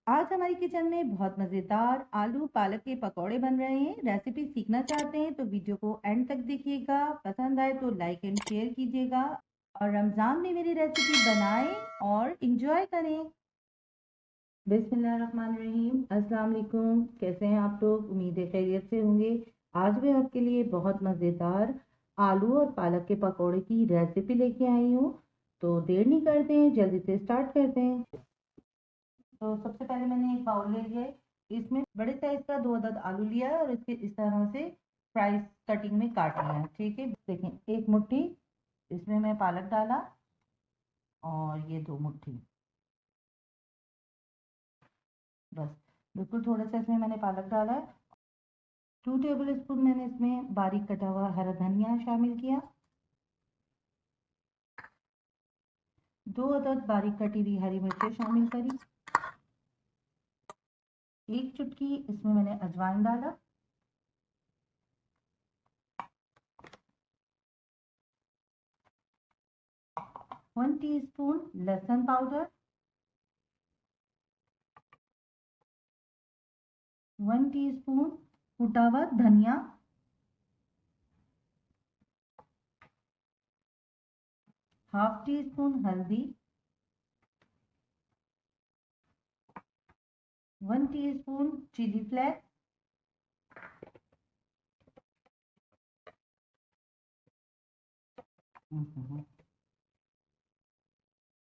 आज हमारी किचन में बहुत मज़ेदार आलू पालक के पकौड़े बन रहे हैं। रेसिपी सीखना चाहते हैं तो वीडियो को एंड तक देखिएगा। पसंद आए तो लाइक एंड शेयर कीजिएगा और रमज़ान में मेरी रेसिपी बनाएं और इंजॉय करें। बिस्मिल्लाहिर्रहमानिर्रहीम। अस्सलाम वालेकुम। कैसे हैं आप लोग? उम्मीद है खैरियत से होंगे। आज मैं आपके लिए बहुत मज़ेदार आलू और पालक के पकौड़े की रेसिपी लेके आई हूँ। तो देर नहीं करते हैं, जल्दी से स्टार्ट करते हैं। तो सबसे पहले मैंने एक बाउल ले लिया है। इसमें बड़े साइज का 2 अदद आलू लिया है और इसके इस तरह से फ्राइज कटिंग में काट लिया है। ठीक है, देखें, एक मुट्ठी इसमें मैं पालक डाला और ये 2 मुट्ठी, बस बिल्कुल थोड़ा सा इसमें मैंने पालक डाला है। 2 टेबल स्पून मैंने इसमें बारीक कटा हुआ हरा धनिया शामिल किया। 2 अदद बारीक कटी हुई हरी मिर्चें शामिल करी। 1 चुटकी इसमें मैंने अजवाइन डाला। 1 टीस्पून लहसुन पाउडर। 1 टीस्पून कुटा हुआ धनिया। हाफ टी स्पून हल्दी। 1 teaspoon chilli flakes.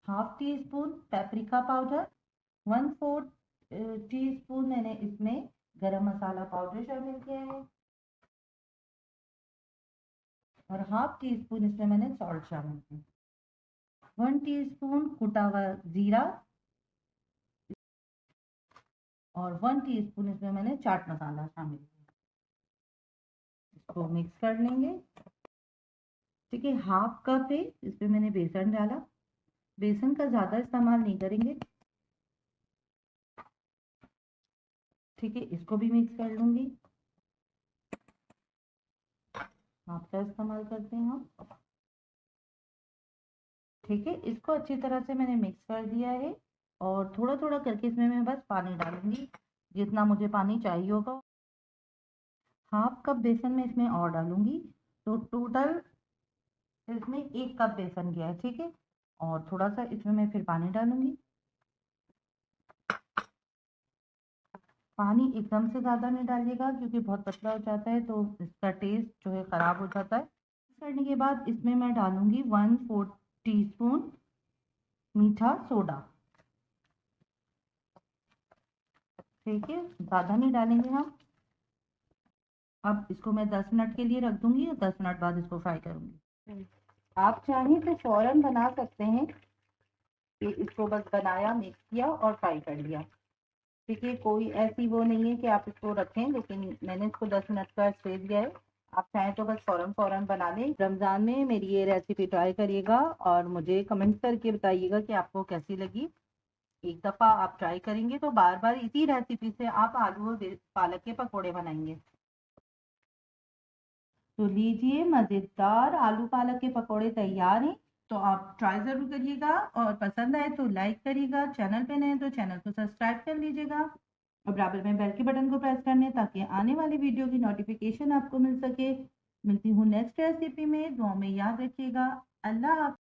Half teaspoon paprika powder. 1/4 teaspoon मैंने इसमें गरम मसाला पाउडर शामिल किया है और हाफ टी स्पून इसमें मैंने सॉल्ट शामिल किया। 1 टीस्पून कुटा हुआ जीरा और 1 टीस्पून इसमें मैंने चाट मसाला शामिल किया। इसको मिक्स कर लेंगे। ठीक है, हाफ कप है, इसमें मैंने बेसन डाला। बेसन का ज़्यादा इस्तेमाल नहीं करेंगे। ठीक है, इसको भी मिक्स कर लूंगी। हाफ का इस्तेमाल करते हैं हम। ठीक है, इसको अच्छी तरह से मैंने मिक्स कर दिया है और थोड़ा थोड़ा करके इसमें मैं बस पानी डालूंगी, जितना मुझे पानी चाहिए होगा। हाफ कप बेसन में इसमें और डालूंगी, तो टोटल इसमें 1 कप बेसन गया है। ठीक है, और थोड़ा सा इसमें मैं फिर पानी डालूंगी। पानी एकदम से ज़्यादा नहीं डालिएगा क्योंकि बहुत पतला हो जाता है तो इसका टेस्ट जो है ख़राब हो जाता है। करने के बाद इसमें मैं डालूंगी 1/4 टीस्पून मीठा सोडा। ठीक है, ज़्यादा नहीं डालेंगे हम। अब इसको मैं 10 मिनट के लिए रख दूंगी और 10 मिनट बाद इसको फ्राई करूंगी। आप चाहें तो फौरन बना सकते हैं कि इसको बस बनाया, मिक्स किया और फ्राई कर लिया। ठीक है, कोई ऐसी वो नहीं है कि आप इसको रखें, लेकिन मैंने इसको 10 मिनट का स्पेस दिया है। आप चाहें तो बस फौरन फौरन बना लें। रमज़ान में मेरी ये रेसिपी ट्राई करिएगा और मुझे कमेंट करके बताइएगा कि आपको कैसी लगी। एक दफ़ा आप ट्राई करेंगे तो बार बार इसी रेसिपी से आप आलू और पालक के पकौड़े बनाएंगे। तो लीजिए, मज़ेदार आलू पालक के पकौड़े तैयार हैं। तो आप ट्राई ज़रूर करिएगा और पसंद आए तो लाइक करिएगा। चैनल पे नए हैं तो चैनल को सब्सक्राइब कर लीजिएगा और बराबर में बेल के बटन को प्रेस करने ताकि आने वाली वीडियो की नोटिफिकेशन आपको मिल सके। मिलती हूँ नेक्स्ट रेसिपी में। दुआ में याद रखिएगा। अल्लाह हाफ़िज़।